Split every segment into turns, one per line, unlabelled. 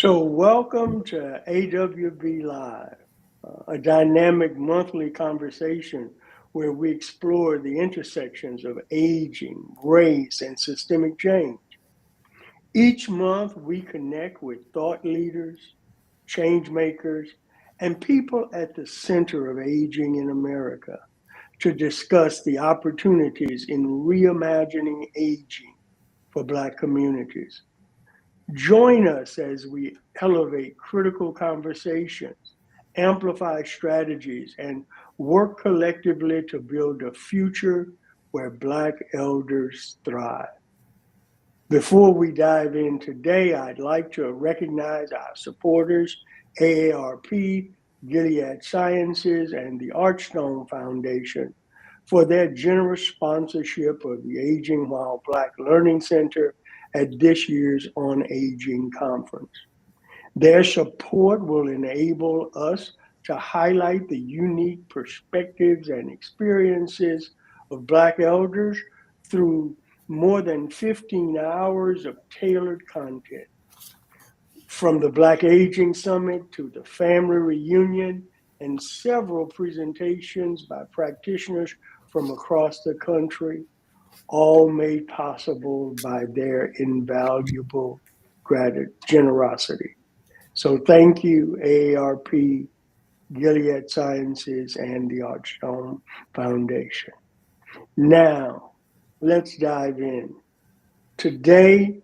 So, welcome to awB Live, a dynamic monthly conversation where we explore the intersections of aging, race, and systemic change. Each month, we connect with thought leaders, change makers, and people at the center of aging in America to discuss the opportunities in reimagining aging for Black communities. Join us as we elevate critical conversations, amplify strategies, and work collectively to build a future where Black elders thrive. Before we dive in today, I'd like to recognize our supporters, AARP, Gilead Sciences, and the Archstone Foundation for their generous sponsorship of the Aging While Black Learning Center at this year's On Aging Conference. Their support will enable us to highlight the unique perspectives and experiences of Black elders through more than 15 hours of tailored content. From the Black Aging Summit to the Family Reunion and several presentations by practitioners from across the country, all made possible by their invaluable generosity. So thank you, AARP, Gilead Sciences, and the Archstone Foundation. Now, let's dive in. Today,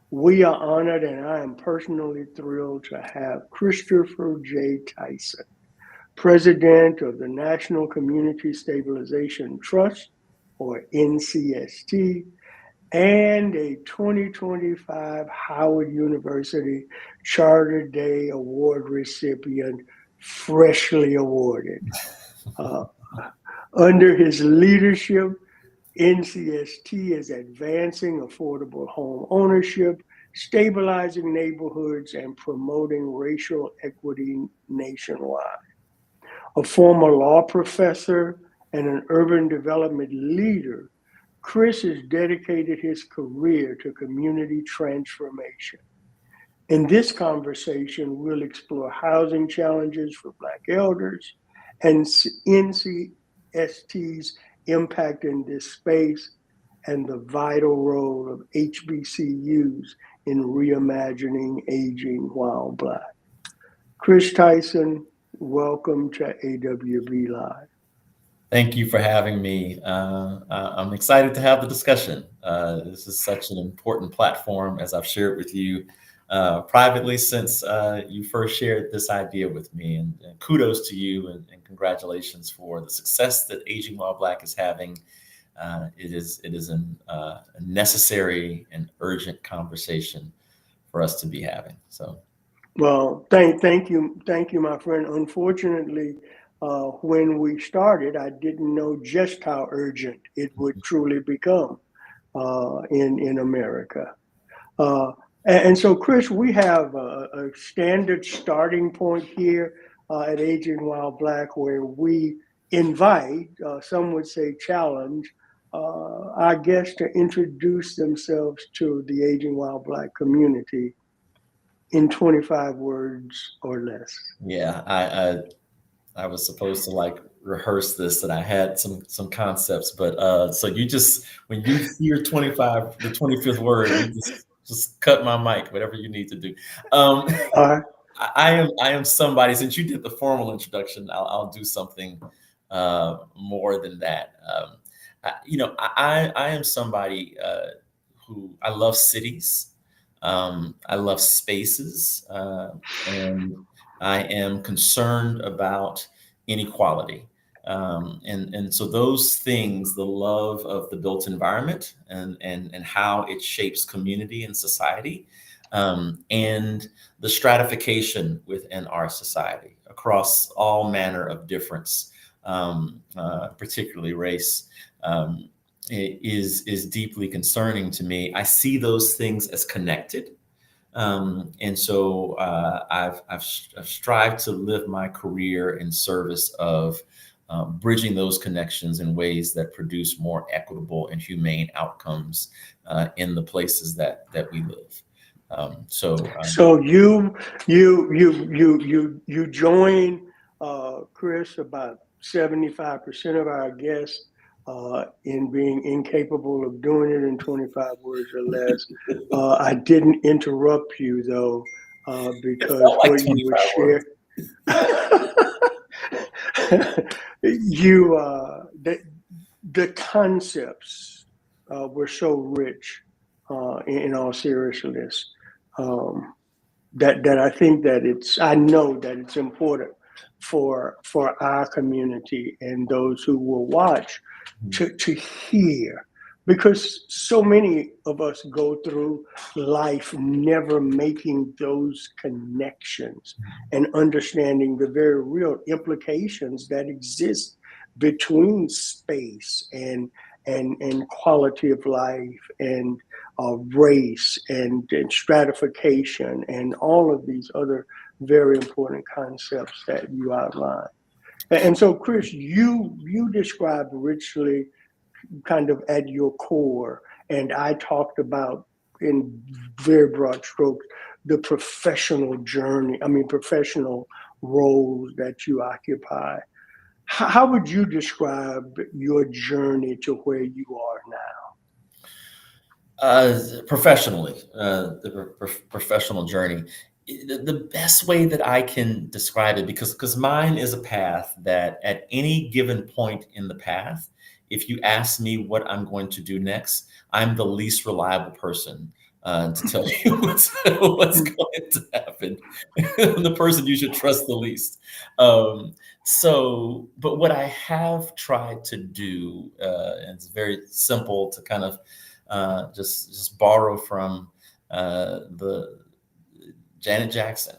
we are honored, and I am personally thrilled to have Christopher J. Tyson, President of the National Community Stabilization Trust, or NCST, and a 2025 Howard University Charter Day Award recipient, freshly awarded. Uh, Under his leadership, NCST is advancing affordable home ownership, stabilizing neighborhoods, and promoting racial equity nationwide. A former law professor and an urban development leader, Chris has dedicated his career to community transformation. In this conversation, we'll explore housing challenges for Black elders and NCST's impact in this space and the vital role of HBCUs in reimagining aging while Black. Chris Tyson, welcome to awB Live.
Thank you for having me. I'm excited to have the discussion. This is such an important platform, as I've shared with you privately since you first shared this idea with me. And kudos to you and congratulations for the success that Aging While Black is having. It is a necessary and urgent conversation for us to be having. So.
Well, thank you, my friend. Unfortunately, when we started, I didn't know just how urgent it would truly become in America. And so, Chris, we have a standard starting point here at Aging While Black, where we invite, some would say challenge, our guests to introduce themselves to the Aging While Black community in 25 words or less.
Yeah, I was supposed to like rehearse this, that I had some concepts, but so you just, when you hear 25, the 25th word, you just cut my mic, whatever you need to do. Um,
All right.
I am somebody, since you did the formal introduction, I'll do something more than that. I am somebody who, I love cities. I love spaces, and I am concerned about inequality. And so those things, the love of the built environment and how it shapes community and society, and the stratification within our society across all manner of difference, particularly race. Is deeply concerning to me. I see those things as connected, and so I've strived to live my career in service of bridging those connections in ways that produce more equitable and humane outcomes in the places that we live.
So you join Chris, about 75% of our guests in being incapable of doing it in 25 words or less. I didn't interrupt you though,
It
because
felt like
what you would
25 words.
share, you the concepts were so rich in all seriousness. Um, that I think that I know that it's important for our community and those who will watch to hear, because so many of us go through life never making those connections and understanding the very real implications that exist between space and quality of life and race and stratification and all of these other very important concepts that you outline. And so, Chris, you described richly, kind of at your core, and I talked about in very broad strokes the professional journey. I mean, professional roles that you occupy. How would you describe your journey to where you are now?
Professionally, professional journey. The best way that I can describe it, because mine is a path that at any given point in the path, if you ask me what I'm going to do next, I'm the least reliable person to tell you what's going to happen. The person you should trust the least. But what I have tried to do, and it's very simple to kind of just borrow from the Janet Jackson.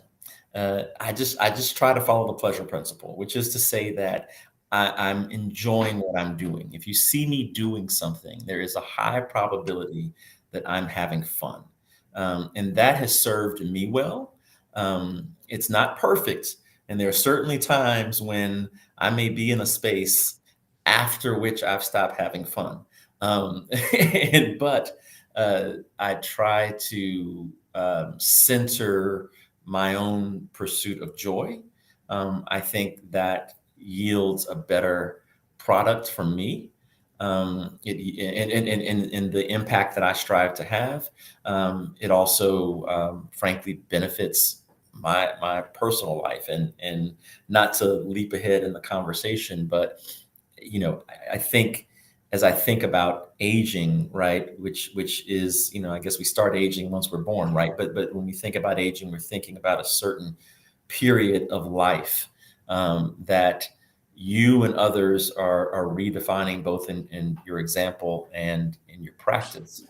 I just try to follow the pleasure principle, which is to say that I'm enjoying what I'm doing. If you see me doing something, there is a high probability that I'm having fun, and that has served me well. It's not perfect, and there are certainly times when I may be in a space after which I've stopped having fun. But I try to center my own pursuit of joy. I think that yields a better product for me. And the impact that I strive to have, it also, frankly, benefits my personal life. And not to leap ahead in the conversation, but I think as I think about aging, right, which is, I guess we start aging once we're born, right? But when we think about aging, we're thinking about a certain period of life that you and others are redefining, both in your example and in your practice.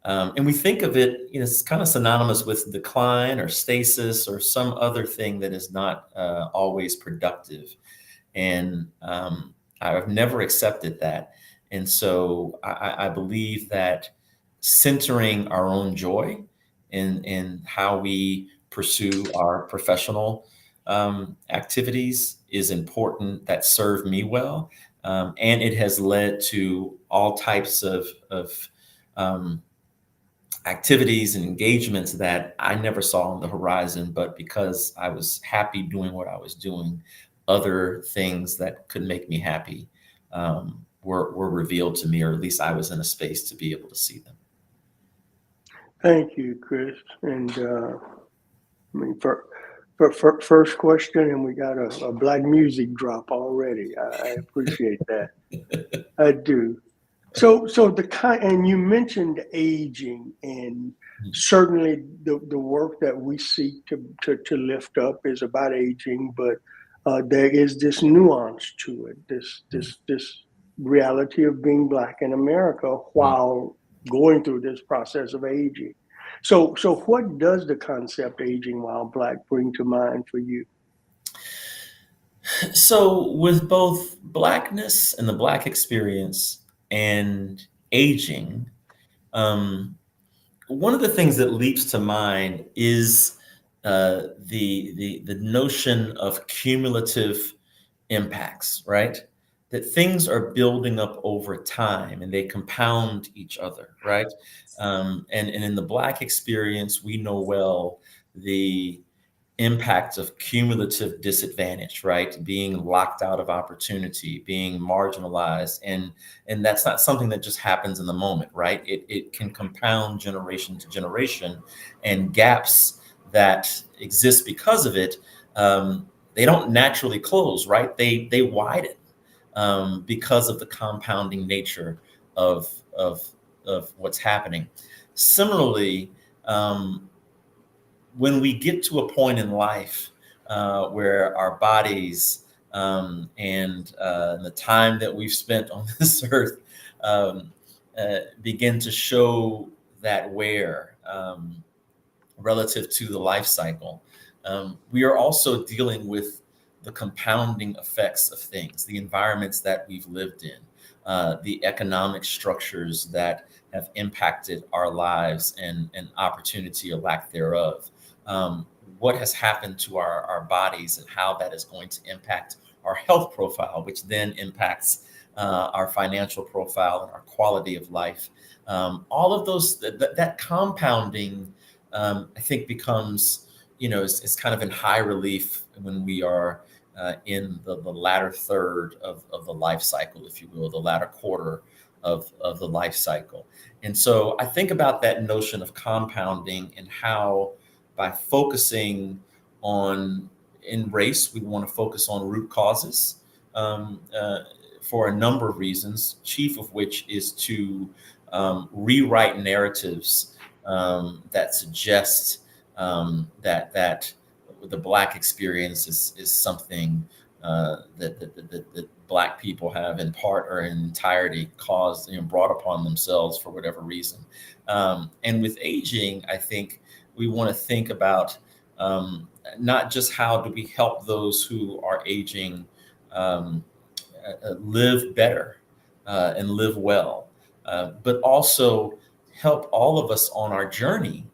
And we think of it, it's kind of synonymous with decline or stasis or some other thing that is not always productive. And I've never accepted that. And so I believe that centering our own joy in how we pursue our professional activities is important. That served me well. And it has led to all types of um, activities and engagements that I never saw on the horizon, but because I was happy doing what I was doing, other things that could make me happy were revealed to me, or at least I was in a space to be able to see them.
Thank you, Chris. And I mean, for first question, and we got a black music drop already. I appreciate that. I do. So the kind, and you mentioned aging, and certainly the work that we seek to lift up is about aging, but there is this nuance to it, this reality of being black in America while going through this process of aging. So what does the concept aging while black bring to mind for you?
So, with both blackness and the black experience and aging, um, one of the things that leaps to mind is the notion of cumulative impacts, right? that things are building up over time and they compound each other, right? And in the Black experience, we know well the impact of cumulative disadvantage, right? Being locked out of opportunity, being marginalized, and that's not something that just happens in the moment, right? It can compound generation to generation, and gaps that exist because of it, they don't naturally close, right? They widen because of the compounding nature of of of what's happening. Similarly, when we get to a point in life where our bodies and the time that we've spent on this earth begin to show that wear relative to the life cycle, we are also dealing with the compounding effects of things, the environments that we've lived in, the economic structures that have impacted our lives and opportunity or lack thereof. Um, what has happened to our bodies and how that is going to impact our health profile, which then impacts our financial profile and our quality of life. All of those, that compounding, I think becomes, it's kind of in high relief when we are in the latter third of the life cycle, if you will, the latter quarter of the life cycle. And so I think about that notion of compounding and how by focusing on, in race, we want to focus on root causes um, uh, for a number of reasons, chief of which is to rewrite narratives that suggest that the Black experience is something that Black people have in part or in entirety caused, brought upon themselves for whatever reason. And with aging, I think we want to think about not just how do we help those who are aging um, live better and live well, but also help all of us on our journey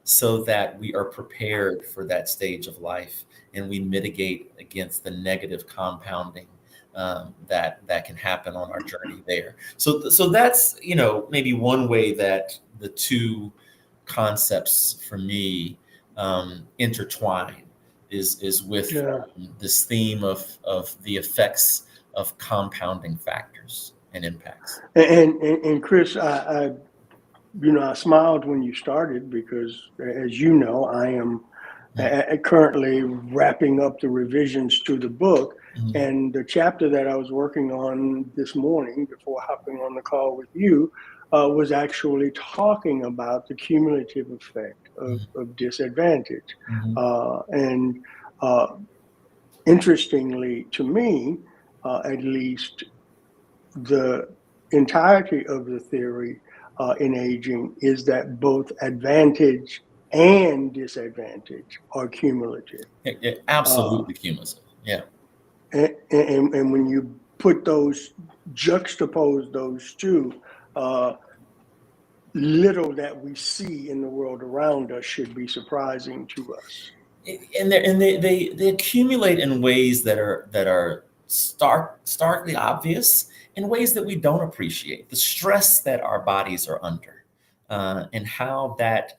so that we are prepared for that stage of life and we mitigate against the negative compounding that can happen on our journey there. So that's maybe one way that the two concepts for me intertwine is with
Yeah.
this theme of the effects of compounding factors and impacts.
And Chris, I smiled when you started because, as you know, I am
Mm,
currently wrapping up the revisions to the book.
mm,
And the chapter that I was working on this morning before hopping on the call with you was actually talking about the cumulative effect
mm,
of disadvantage.
mhm,
And uh, interestingly, to me, at least, the entirety of the theory in aging is that both advantage and disadvantage are cumulative. Uh,
absolutely cumulative. Yeah.
and when you put those, juxtapose those two, uh, little that we see in the world around us should be surprising to us.
And they accumulate in ways that are starkly obvious, in ways that we don't appreciate. The stress that our bodies are under, and how that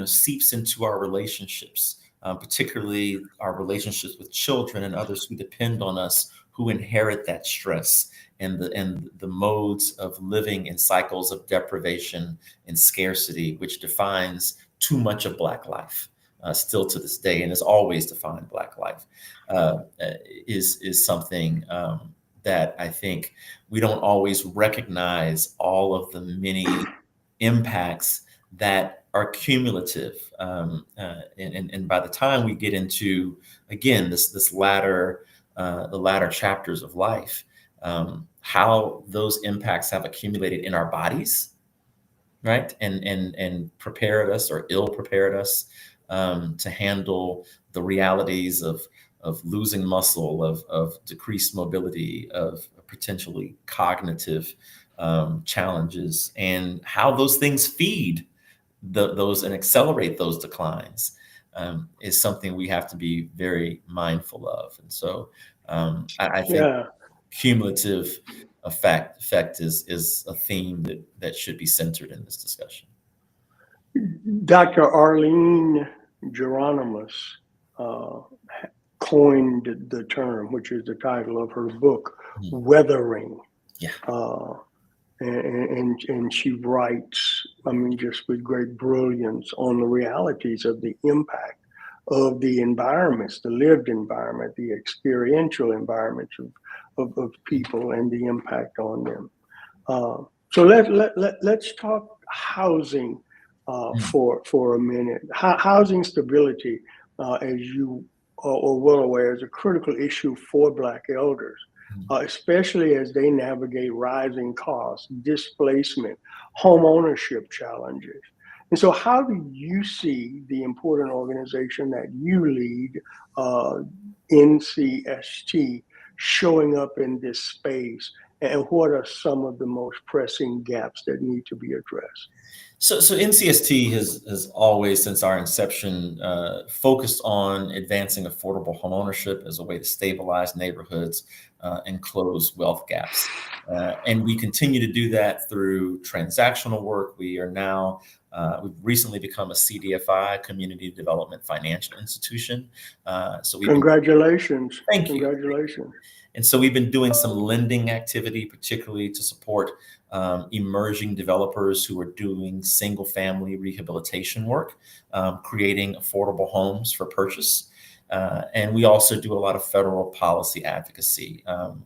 seeps into our relationships, particularly our relationships with children and others who depend on us, who inherit that stress and the modes of living in cycles of deprivation and scarcity, which defines too much of Black life still to this day, and has always defined Black life, is something that I think we don't always recognize all of the many impacts that are cumulative. And by the time we get into, again, this latter the latter chapters of life, how those impacts have accumulated in our bodies, right? And prepared us or ill prepared us to handle the realities of losing muscle, of decreased mobility, of potentially cognitive challenges, and how those things feed those and accelerate those declines, is something we have to be very mindful of. And so I think
Yeah.
cumulative effect is a theme that should be centered in this discussion.
Dr. Arlene Geronimus uh, coined the term, which is the title of her book,
Mhm.
weathering.
Yeah.
Uh, and she writes, I mean, just with great brilliance on the realities of the impact of the environments, the lived environment, the experiential environments of people and the impact on them. Uh, so let's talk housing
Mm.
for a minute. Housing stability, as you are well aware, is a critical issue for Black elders,
Mm.
especially as they navigate rising costs, displacement, home ownership challenges. And so, how do you see the important organization that you lead, uh, NCST, showing up in this space? And what are some of the most pressing gaps that need to be addressed?
So NCST has always, since our inception, focused on advancing affordable homeownership as a way to stabilize neighborhoods and close wealth gaps. And we continue to do that through transactional work. We've recently become a CDFI, Community Development Financial Institution. So we've been,
Congratulations.
thank you.
Congratulations.
And so we've been doing some lending activity, particularly to support emerging developers who are doing single family rehabilitation work, creating affordable homes for purchase. And we also do a lot of federal policy advocacy,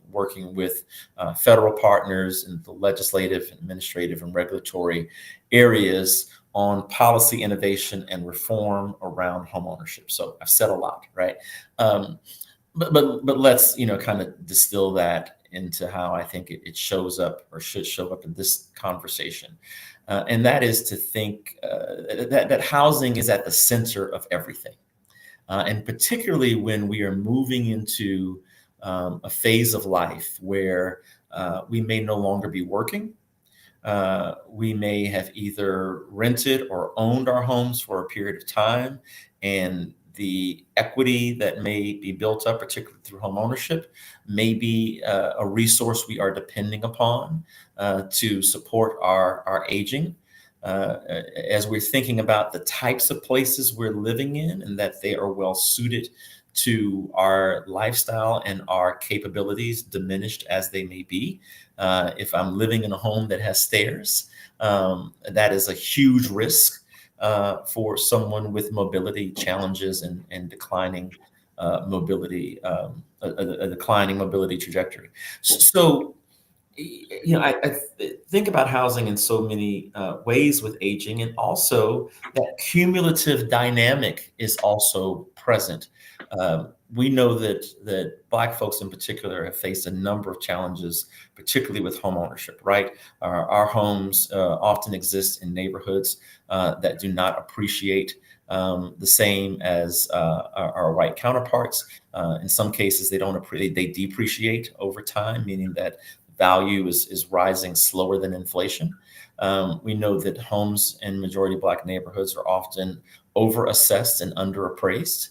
working with federal partners in the legislative, administrative, and regulatory areas on policy innovation and reform around homeownership. So I've said a lot, right? Um, but let's kind of distill that into how I think it shows up or should show up in this conversation, and that is to think that housing is at the center of everything, and particularly when we are moving into a phase of life where we may no longer be working. We may have either rented or owned our homes for a period of time, and the equity that may be built up, particularly through home ownership, may be a resource we are depending upon to support our aging. As we're thinking about the types of places we're living in and that they are well suited to our lifestyle and our capabilities, diminished as they may be. If I'm living in a home that has stairs, that is a huge risk for someone with mobility challenges and declining mobility, a declining mobility trajectory. So, I think about housing in so many ways with aging, and also that cumulative dynamic is also present. We know that Black folks in particular have faced a number of challenges, particularly with home ownership. Right, our homes often exist in neighborhoods that do not appreciate the same as our white counterparts. In some cases, they depreciate over time, meaning that value is rising slower than inflation. We know that homes in majority Black neighborhoods are often overassessed and underappraised,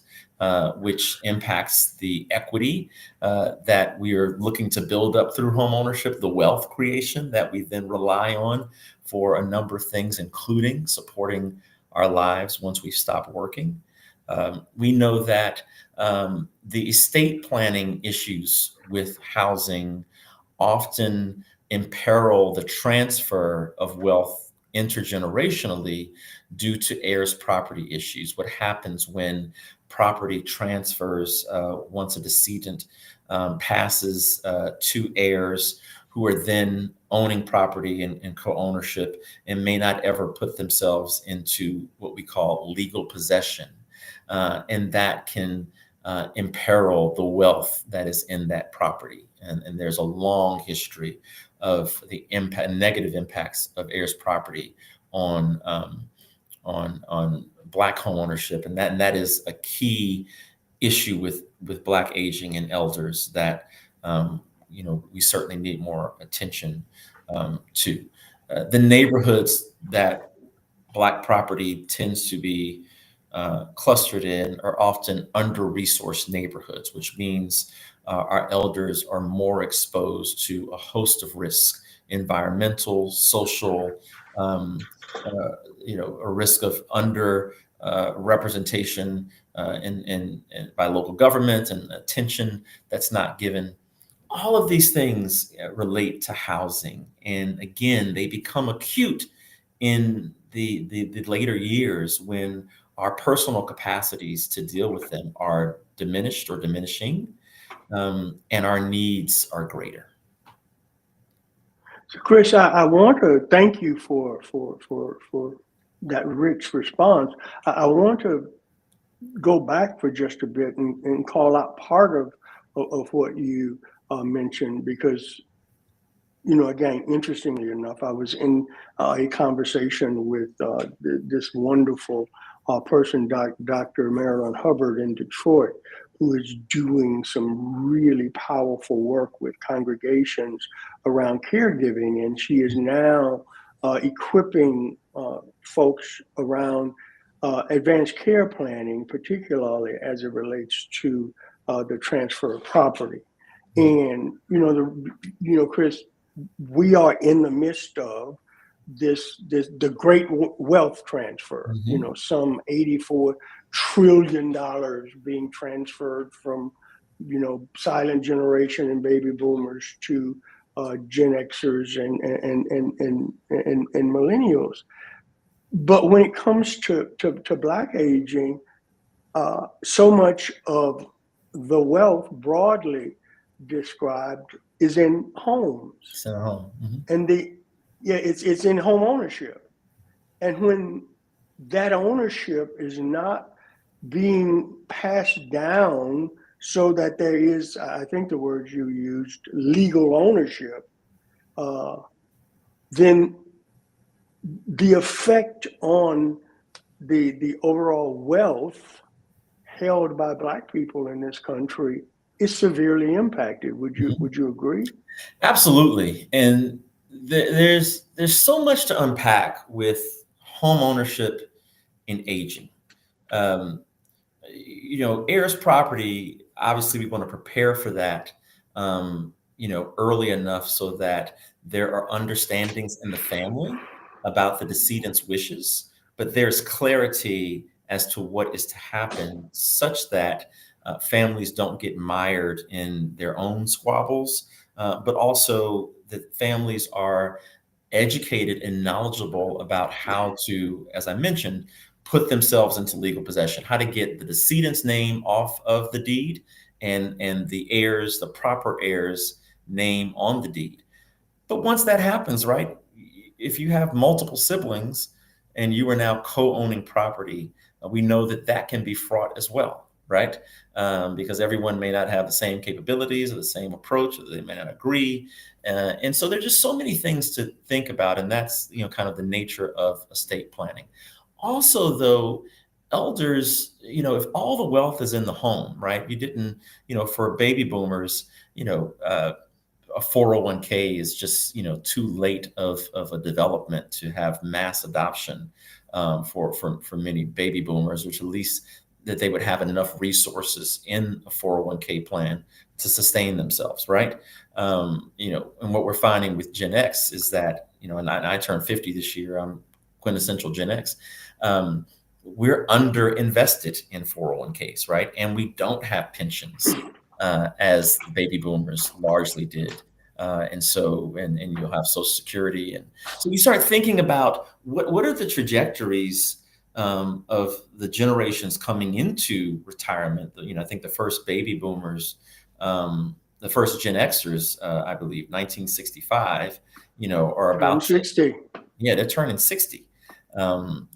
which impacts the equity that we are looking to build up through home ownership, the wealth creation that we then rely on for a number of things, including supporting our lives once we stop working. We know that the estate planning issues with housing often imperil the transfer of wealth intergenerationally due to heirs property issues. What happens when property transfers once a decedent passes to heirs who are then owning property in co-ownership and may not ever put themselves into what we call legal possession. And that can imperil the wealth that is in that property. And there's a long history of the negative impacts of heirs property on Black home ownership, and that is a key issue with Black aging and elders that we certainly need more attention to. The neighborhoods that Black property tends to be clustered in are often under-resourced neighborhoods, which means our elders are more exposed to a host of risks: environmental, social, um, uh, a risk of under representation by local government, and attention that's not given. All of these things relate to housing, and again, they become acute in the later years when our personal capacities to deal with them are diminished or diminishing, and our needs are greater.
So Chris, I want to thank you for that rich response. I want to go back for just a bit and call out part of what you mentioned, because again, interestingly enough, I was in a conversation with this wonderful person, Dr. Marilyn Hubbard in Detroit, who is doing some really powerful work with congregations around caregiving. And she is now equipping folks around advanced care planning, particularly as it relates to the transfer of property. And Chris, we are in the midst of this the great wealth transfer.
Mhm.
Some $84 trillion being transferred from silent generation and baby boomers to Gen Xers and millennials. But when it comes to Black aging, so much of the wealth broadly described is in homes,
Sent home. Mhm.
and it's in home ownership. And when that ownership is not being passed down so that there is, I think the words you used, legal ownership, uh, then the effect on the overall wealth held by Black people in this country is severely impacted. Would you
Mhm.
would you agree?
Absolutely. And there's so much to unpack with home ownership and aging. Um, heirs property, obviously we want to prepare for that, early enough so that there are understandings in the family about the decedent's wishes, but there's clarity as to what is to happen, such that families don't get mired in their own squabbles, but also that families are educated and knowledgeable about how to, as I mentioned, put themselves into legal possession, how to get the decedent's name off of the deed, and the heirs, the proper heirs' name on the deed. But once that happens, right, if you have multiple siblings and you are now co-owning property, we know that that can be fraught as well, right? Because everyone may not have the same capabilities or the same approach, or they may not agree. And so there's just so many things to think about. And that's, kind of the nature of estate planning. Also, though, elders, if all the wealth is in the home, right? You didn't, for baby boomers, a 401k is just too late of a development to have mass adoption, for many baby boomers, which at least that they would have enough resources in a 401k plan to sustain themselves, right? And what we're finding with Gen X is that, and I turned 50 this year. I'm quintessential Gen X. We're under invested in 401ks, right? And we don't have pensions, as the baby boomers largely did. And you'll have Social Security. And so you start thinking about what are the trajectories, of the generations coming into retirement. I think the first baby boomers, the first Gen Xers, I believe, 1965, are
Turn
about to,
60.
yeah, they're turning 60.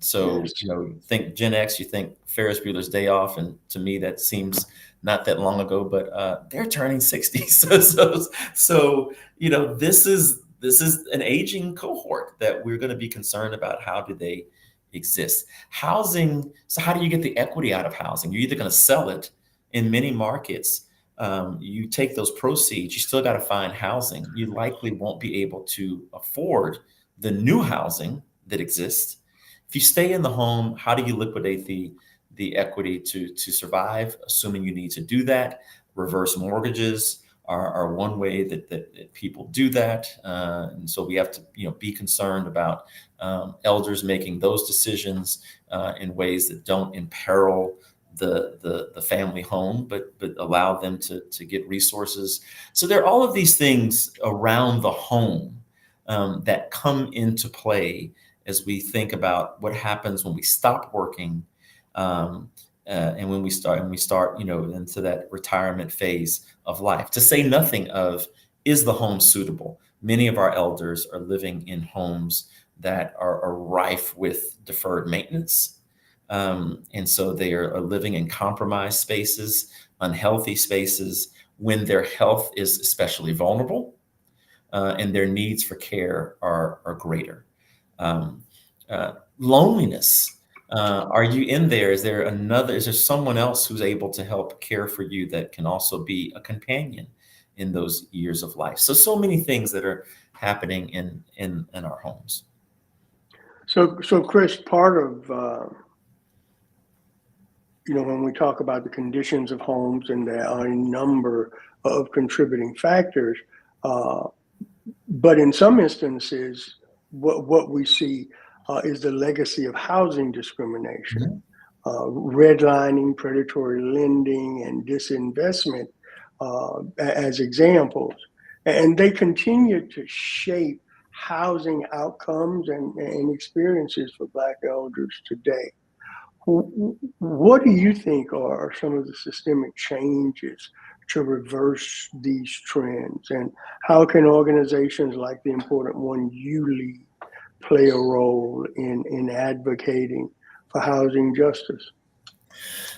So,
Yes.
you think Gen X, you think Ferris Bueller's Day Off, and to me that seems not that long ago, but they're turning 60. So, this is an aging cohort that we're going to be concerned about. How do they exist? Housing. So, how do you get the equity out of housing? You're either going to sell it in many markets. You take those proceeds, you still got to find housing. You likely won't be able to afford the new housing that exists. If you stay in the home, how do you liquidate the equity to survive, assuming you need to do that? Reverse mortgages are one way that people do that. And so we have to, be concerned about elders making those decisions in ways that don't imperil the family home, but allow them to get resources. So there are all of these things around the home that come into play as we think about what happens when we stop working, and when we start, into that retirement phase of life. To say nothing of, is the home suitable? Many of our elders are living in homes that are rife with deferred maintenance. And so they are living in compromised spaces, unhealthy spaces, when their health is especially vulnerable, and their needs for care are greater. Um, Loneliness. Are you in there? Is there someone else who's able to help care for you that can also be a companion in those years of life? So many things that are happening in our homes.
So Chris, part of when we talk about the conditions of homes, and there are a number of contributing factors, uh, but in some instances, what we see is the legacy of housing discrimination,
Mhm.
redlining, predatory lending, and disinvestment as examples. And they continue to shape housing outcomes and experiences for Black elders today. What do you think are some of the systemic changes to reverse these trends? And how can organizations like the important one you lead play a role in advocating for housing justice?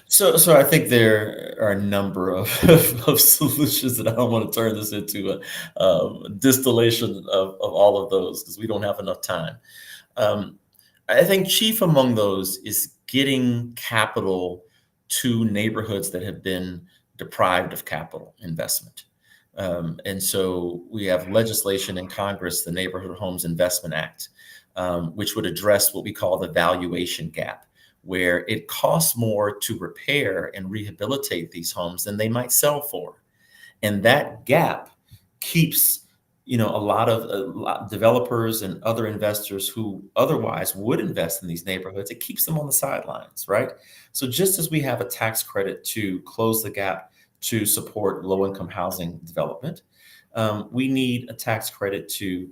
So I think there are a number of, of solutions, that I don't want to turn this into a distillation of all of those, because we don't have enough time. Um, I think chief among those is getting capital to neighborhoods that have been deprived of capital investment. And so we have legislation in Congress, the Neighborhood Homes Investment Act, which would address what we call the valuation gap, where it costs more to repair and rehabilitate these homes than they might sell for. And that gap keeps, a lot developers and other investors who otherwise would invest in these neighborhoods, it keeps them on the sidelines, right? So just as we have a tax credit to close the gap to support low income housing development, we need a tax credit to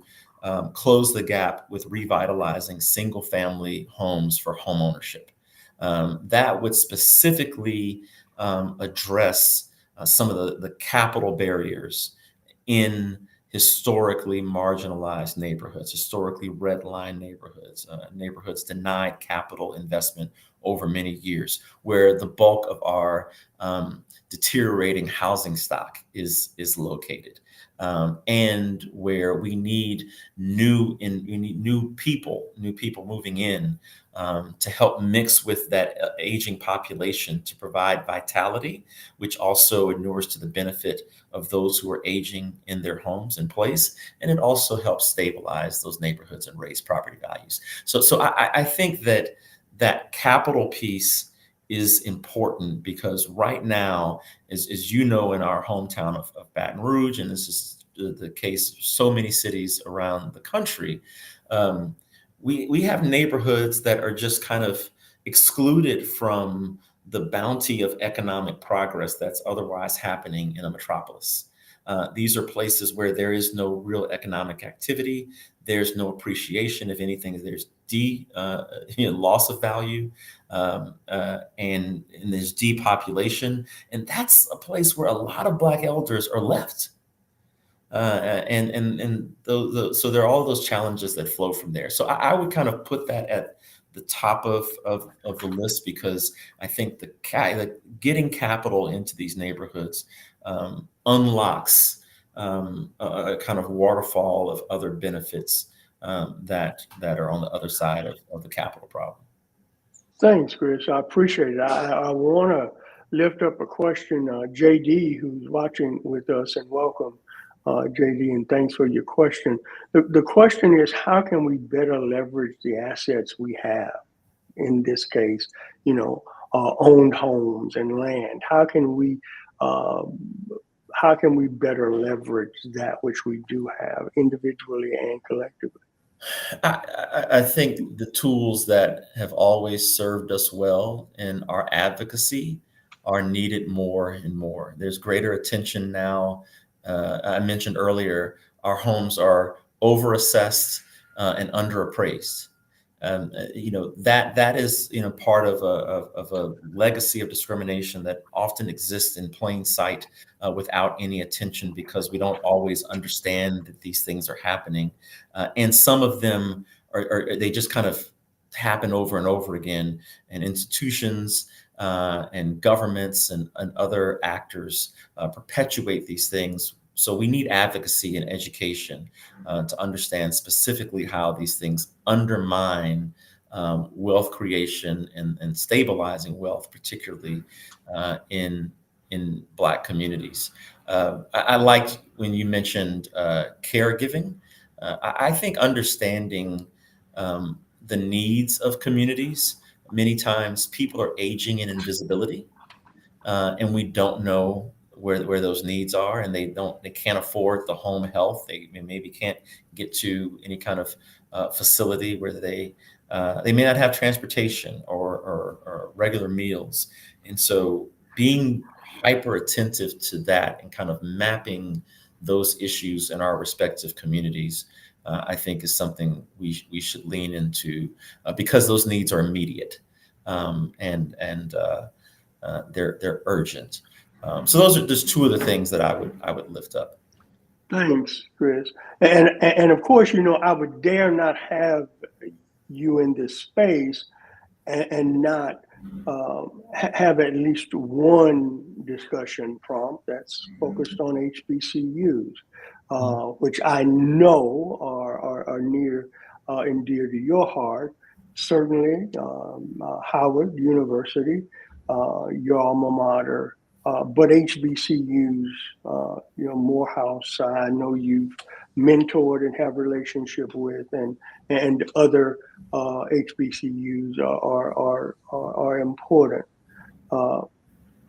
close the gap with revitalizing single family homes for home ownership. That would specifically address some of the capital barriers in historically marginalized neighborhoods, historically redlined neighborhoods, neighborhoods denied capital investment over many years, where the bulk of our deteriorating housing stock is located, and where we need new people moving in, to help mix with that aging population to provide vitality, which also inures to the benefit of those who are aging in their homes in place. And it also helps stabilize those neighborhoods and raise property values. So I think that capital piece is important, because right now, as you know, in our hometown of Baton Rouge, and this is the case of so many cities around the country, um, we have neighborhoods that are just kind of excluded from the bounty of economic progress that's otherwise happening in a metropolis. These are places where there is no real economic activity. There's no appreciation. If anything, there's loss of value, and there's depopulation. And that's a place where a lot of Black elders are left. So there are all those challenges that flow from there. So I would kind of put that at the top of the list, because I think getting capital into these neighborhoods unlocks a kind of waterfall of other benefits, that are on the other side of the capital problem.
Thanks, Chris. I appreciate it. I want to lift up a question, JD, who's watching with us, and welcome, JD, and thanks for your question. The question is, how can we better leverage the assets we have? In this case, owned homes and land. How can we Um, how can we better leverage that which we do have individually and collectively?
I think the tools that have always served us well in our advocacy are needed more and more. There's greater attention now. I mentioned earlier, our homes are overassessed and underappraised. That is part of a legacy of discrimination that often exists in plain sight without any attention because we don't always understand that these things are happening, and some of them are they just kind of happen over and over again, and institutions and governments and other actors perpetuate these things. So we need advocacy and education to understand specifically how these things undermine wealth creation and stabilizing wealth, particularly in Black communities. I liked when you mentioned caregiving. I think understanding the needs of communities. Many times, people are aging in invisibility, and we don't know where those needs are, and they can't afford the home health. They maybe can't get to any kind of facility where they may not have transportation or regular meals, and so being hyper attentive to that and kind of mapping those issues in our respective communities, I think is something we should lean into because those needs are immediate, and they're urgent. So those are just two of the things that I would lift up.
Thanks, Chris. And of course, I would dare not have you in this space and not have at least one discussion prompt that's focused on HBCUs,
Mhm.
which I know are near and dear to your heart. Certainly, Howard University, your alma mater, but HBCUs, Morehouse, I know you've mentored and have relationship with, and other HBCUs are important. Uh,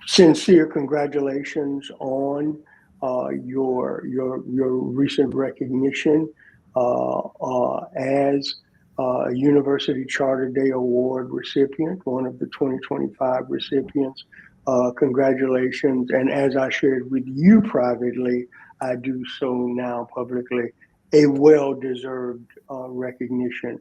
Sincere congratulations on your recent recognition as a University Charter Day Award recipient, one of the 2025 recipients. Congratulations. And as I shared with you privately, I do so now publicly, a well deserved recognition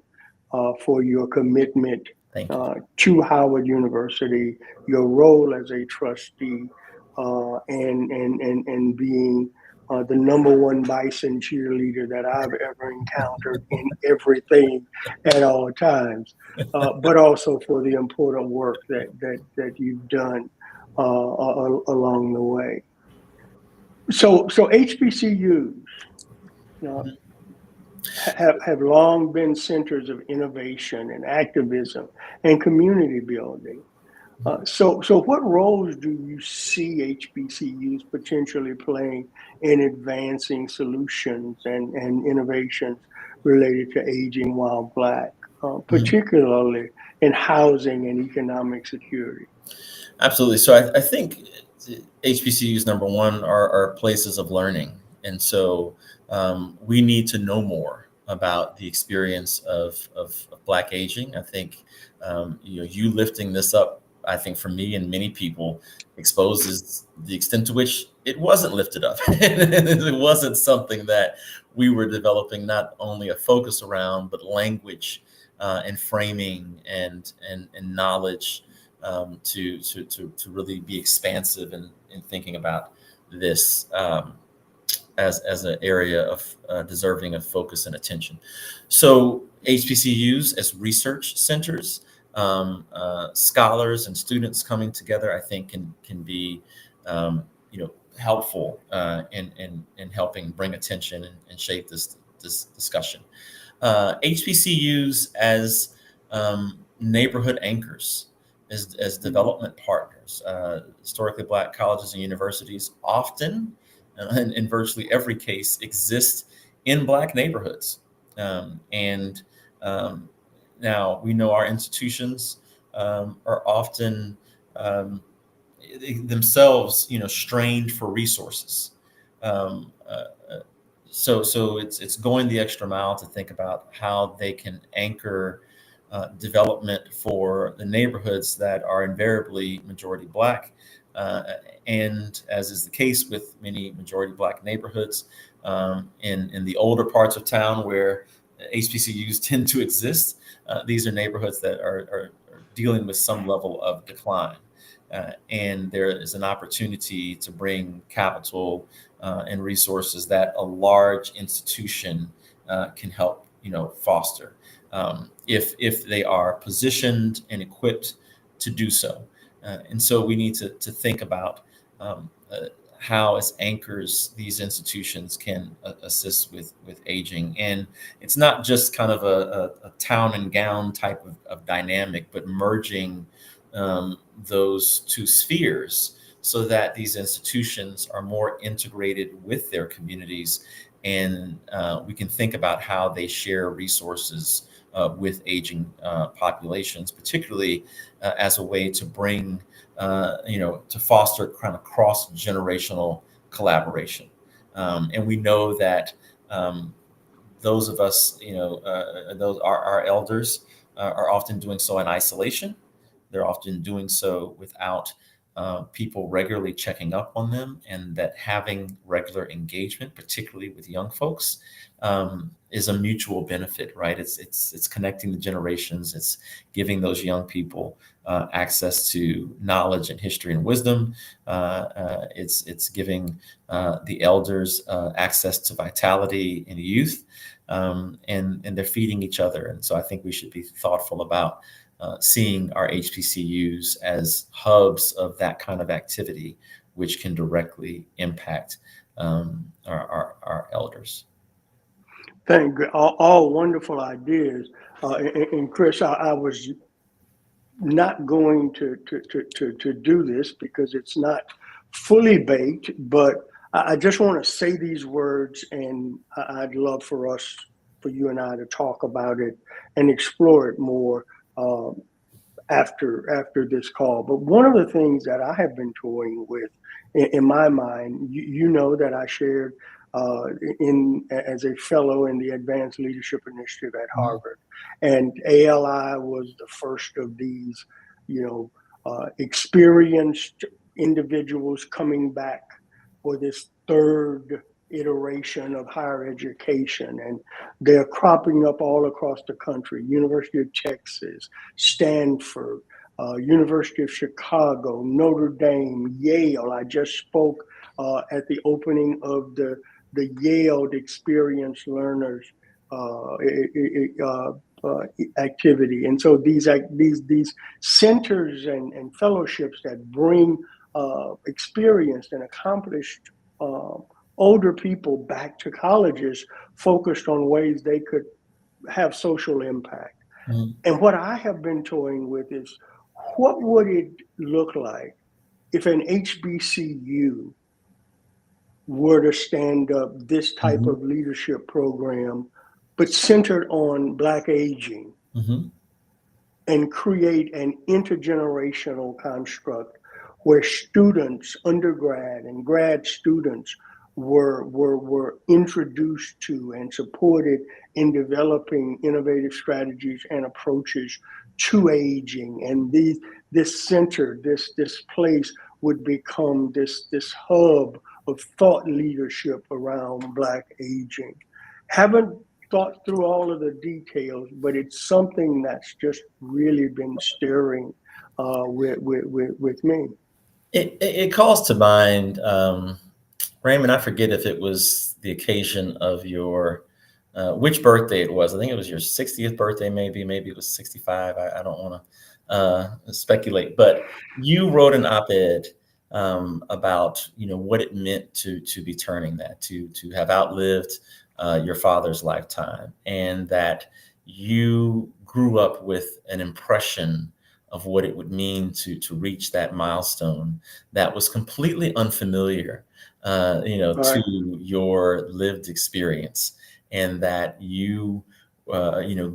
for your commitment
Thank you.
to Howard University, your role as a trustee, and being the number one Bison cheerleader that I've ever encountered in everything at all times, but also for the important work that you've done along the way. So HBCUs uh,
Mhm.
have long been centers of innovation and activism and community building. So what roles do you see HBCUs potentially playing in advancing solutions and innovations related to aging while Black,
Mhm.
particularly in housing and economic security?
Absolutely. So I think HBCUs, number one, are places of learning. And so we need to know more about the experience of Black aging. I think you lifting this up, I think for me and many people, exposes the extent to which it wasn't lifted up. It wasn't something that we were developing not only a focus around, but language and framing and knowledge to really be expansive in thinking about this as an area of deserving of focus and attention. So HBCUs as research centers, scholars and students coming together, I think can be helpful in helping bring attention and shape this discussion. HBCUs as neighborhood anchors, as
Mhm.
development partners. Historically Black colleges and universities often, in virtually every case, exist in Black neighborhoods. And Now we know our institutions are often um, themselves, strained for resources. Um, so it's going the extra mile to think about how they can anchor development for the neighborhoods that are invariably majority Black. Uh, and as is the case with many majority Black neighborhoods, in the older parts of town where HBCUs tend to exist, these are neighborhoods that are dealing with some level of decline. And there is an opportunity to bring capital and resources that a large institution can help, foster, if they are positioned and equipped to do so. And so we need to think about how, as anchors, these institutions can assist with aging. And it's not just kind of a town and gown type of dynamic, but merging those two spheres so that these institutions are more integrated with their communities. And we can think about how they share resources with aging populations, particularly as a way to bring, to foster kind of cross-generational collaboration. And we know that those of us, those our elders are often doing so in isolation. They're often doing so without people regularly checking up on them, and that having regular engagement, particularly with young folks, is a mutual benefit, right? It's connecting the generations. It's giving those young people access to knowledge and history and wisdom. It's giving the elders access to vitality and youth, and they're feeding each other. And so I think we should be thoughtful about seeing our HBCUs as hubs of that kind of activity, which can directly impact our elders.
Thank you. All wonderful ideas. And Chris, I was not going to do this because it's not fully baked, but I just want to say these words, and I'd love for you and I to talk about it and explore it more after this call. But one of the things that I have been toying with in my mind, you know that I shared in as a fellow in the Advanced Leadership Initiative at
Mhm.
Harvard, and ALI was the first of these, experienced individuals coming back for this third iteration of higher education, and they're cropping up all across the country. University of Texas, Stanford, University of Chicago, Notre Dame, Yale. I just spoke at the opening of the Yale Experienced Learners uh, uh, activity, and so these centers and fellowships that bring experienced and accomplished uh, older people back to colleges, focused on ways they could have social impact.
Mhm.
And what I have been toying with is, what would it look like if an HBCU were to stand up this type
Mhm.
of leadership program, but centered on Black aging,
Mhm.
and create an intergenerational construct where students, undergrad and grad students, were introduced to and supported in developing innovative strategies and approaches to aging. And this center, this place would become this hub of thought leadership around Black aging. Haven't thought through all of the details, but it's something that's just really been stirring with me.
It calls to mind, Raymond. I forget if it was the occasion of your which birthday it was. I think it was your 60th birthday, maybe it was 65. I don't want to speculate, but you wrote an op-ed about what it meant to be turning that, to have outlived your father's lifetime, and that you grew up with an impression of what it would mean to reach that milestone that was completely unfamiliar, to
Right.
your lived experience, and that you,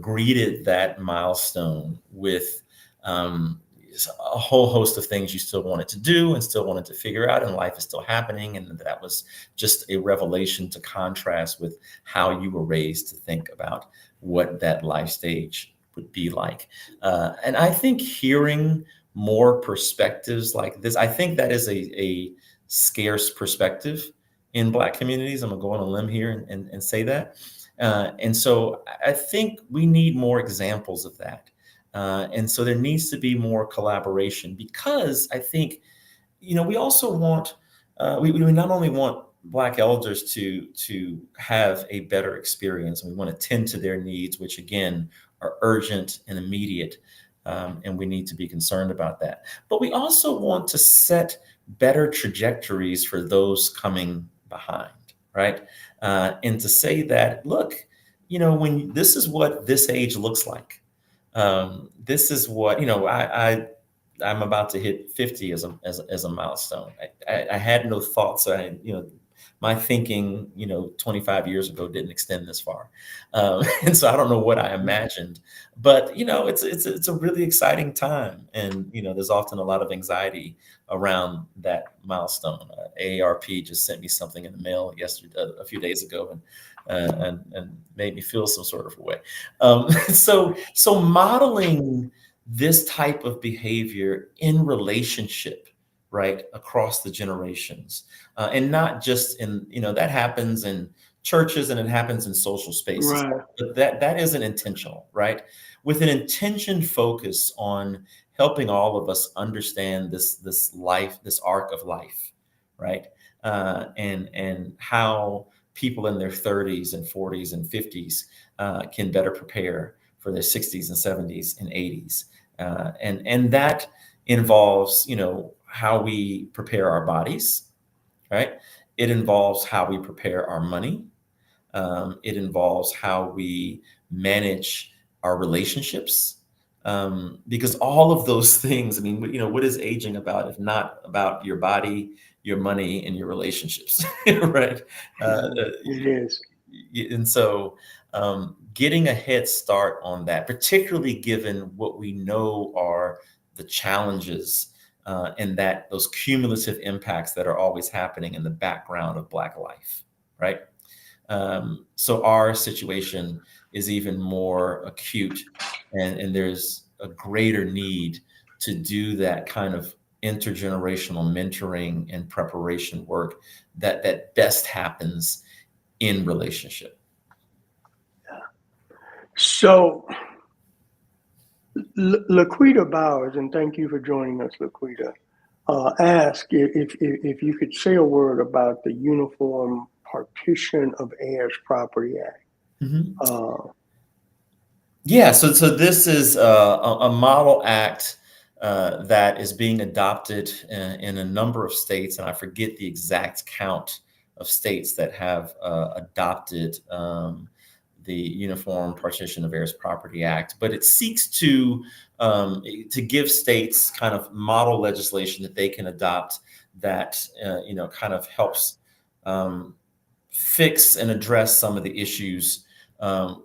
greeted that milestone with, um, a whole host of things you still wanted to do and still wanted to figure out, and life is still happening. And that was just a revelation to contrast with how you were raised to think about what that life stage would be like. And I think hearing more perspectives like this, I think that is a scarce perspective in Black communities. I'm gonna go on a limb here and say that. And so I think we need more examples of that. And so there needs to be more collaboration, because I think, we also want, we not only want Black elders to have a better experience, and we want to tend to their needs, which again are urgent and immediate, and we need to be concerned about that. But we also want to set better trajectories for those coming behind, right? And to say that, look, when this is what this age looks like. This is what, I'm about to hit 50 as a milestone. I had no thoughts. My thinking, 25 years ago didn't extend this far. And so I don't know what I imagined, but, it's a really exciting time. And, there's often a lot of anxiety around that milestone. AARP just sent me something in the mail yesterday, a few days ago, and made me feel some sort of a way. So modeling this type of behavior in relationship, right, across the generations, and not just that happens in churches and it happens in social spaces,
Right.
but that isn't intentional, right? With an intentioned focus on helping all of us understand this life, this arc of life, right, and how people in their 30s and 40s and 50s can better prepare for their 60s and 70s and 80s. And that involves, how we prepare our bodies, right? It involves how we prepare our money. It involves how we manage our relationships. Because all of those things, I mean, what is aging about if not about your body, your money, and your relationships, right?
It is.
And so getting a head start on that, particularly given what we know are the challenges and that those cumulative impacts that are always happening in the background of Black life, right? So our situation is even more acute, and there's a greater need to do that kind of intergenerational mentoring and preparation work that best happens in relationship.
So, Laquita Bowers, and thank you for joining us, Laquita, asked if you could say a word about the Uniform Partition of Heirs Property Act.
Mhm.
Uh,
Yeah, so this is a model act that is being adopted in a number of states, and I forget the exact count of states that have adopted the Uniform Partition of Heirs Property Act. But it seeks to give states kind of model legislation that they can adopt that kind of helps fix and address some of the issues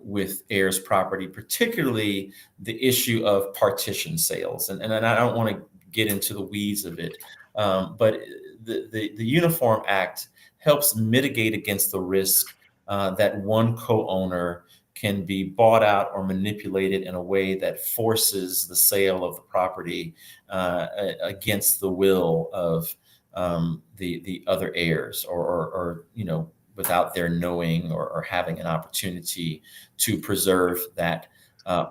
with heirs property, particularly the issue of partition sales. And I don't want to get into the weeds of it, but the Uniform Act helps mitigate against the risk that one co-owner can be bought out or manipulated in a way that forces the sale of the property against the will of the other heirs, or without their knowing or having an opportunity to preserve that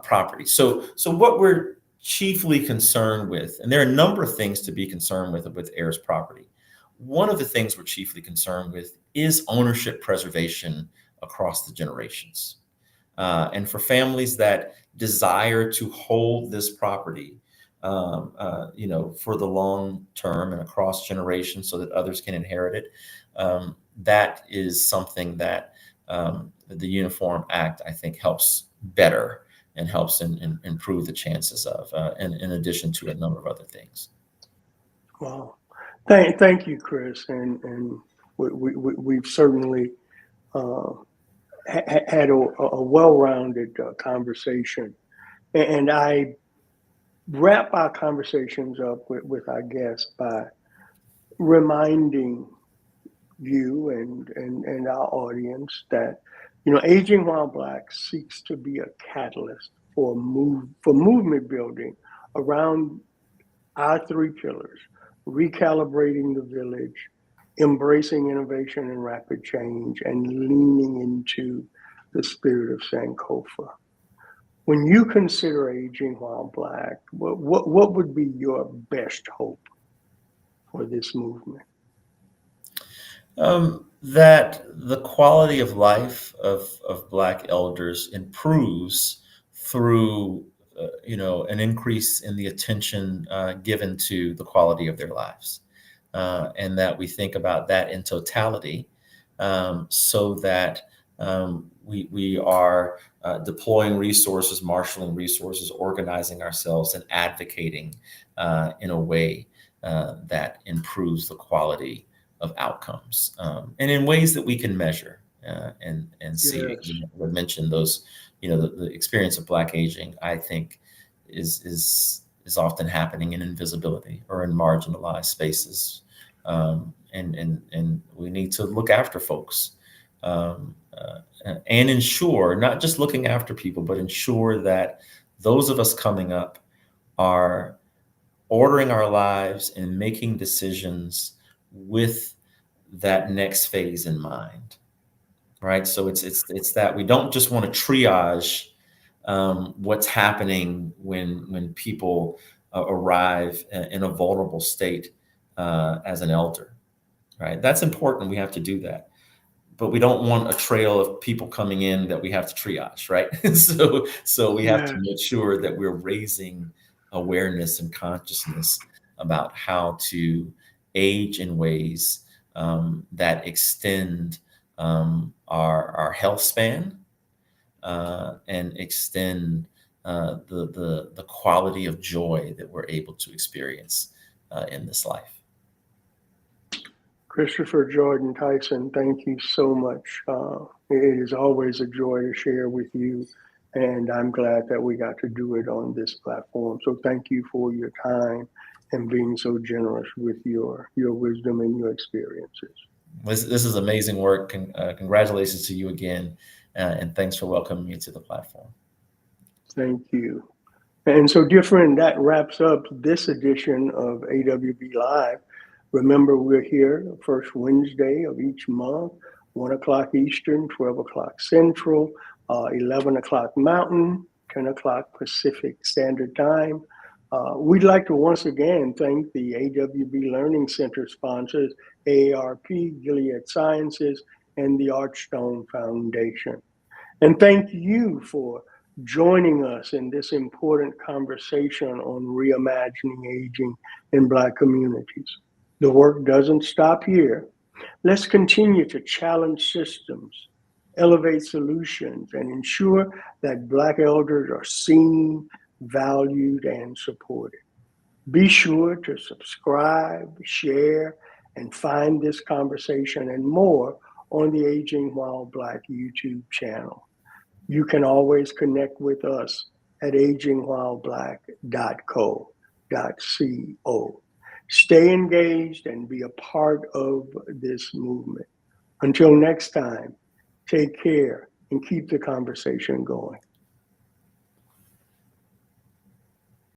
property. So what we're chiefly concerned with, and there are a number of things to be concerned with heirs property. One of the things we're chiefly concerned with is ownership preservation across the generations. And for families that desire to hold this property, for the long term and across generations so that others can inherit it, that is something that the Uniform Act, I think, helps better and helps improve the chances of, in addition to a number of other things.
Wow. Thank you, Chris. And we've certainly had a well-rounded conversation. And I wrap our conversations up with our guests by reminding you and our audience that, Aging While Black seeks to be a catalyst for movement building around our three pillars: recalibrating the village, embracing innovation and rapid change, and leaning into the spirit of Sankofa. When you consider Aging While Black, what would be your best hope for this movement?
That the quality of life of Black elders improves through, an increase in the attention given to the quality of their lives, and that we think about that in totality, so that we are deploying resources, marshaling resources, organizing ourselves, and advocating in a way that improves the quality of outcomes, and in ways that we can measure and see.
Yes.
I mentioned those, the experience of Black aging, I think, is often happening in invisibility or in marginalized spaces, and we need to look after folks, and ensure not just looking after people, but ensure that those of us coming up are ordering our lives and making decisions with that next phase in mind, right? So it's that we don't just want to triage what's happening when people arrive in a vulnerable state as an elder, right? That's important. We have to do that, but we don't want a trail of people coming in that we have to triage, right? So we have to
Yes.
make sure that we're raising awareness and consciousness about how to age in ways that extend our health span, and extend the quality of joy that we're able to experience in this life.
Christopher Jordan Tyson, thank you so much. It is always a joy to share with you, and I'm glad that we got to do it on this platform. So thank you for your time and being so generous with your wisdom and your experiences.
This is amazing work. Congratulations to you again, and thanks for welcoming me to the platform.
Thank you. And so, dear friend, that wraps up this edition of awB Live. Remember, we're here first Wednesday of each month, 1 o'clock Eastern, 12 o'clock Central, 11 o'clock Mountain, 10 o'clock Pacific Standard Time. We'd like to once again thank the awB Learning Center sponsors, AARP, Gilead Sciences, and the Archstone Foundation. And thank you for joining us in this important conversation on reimagining aging in Black communities. The work doesn't stop here. Let's continue to challenge systems, elevate solutions, and ensure that Black elders are seen, valued, and supported. Be sure to subscribe, share, and find this conversation and more on the Aging While Black YouTube channel. You can always connect with us at agingwhileblack.co.co. Stay engaged and be a part of this movement. Until next time, take care and keep the conversation going.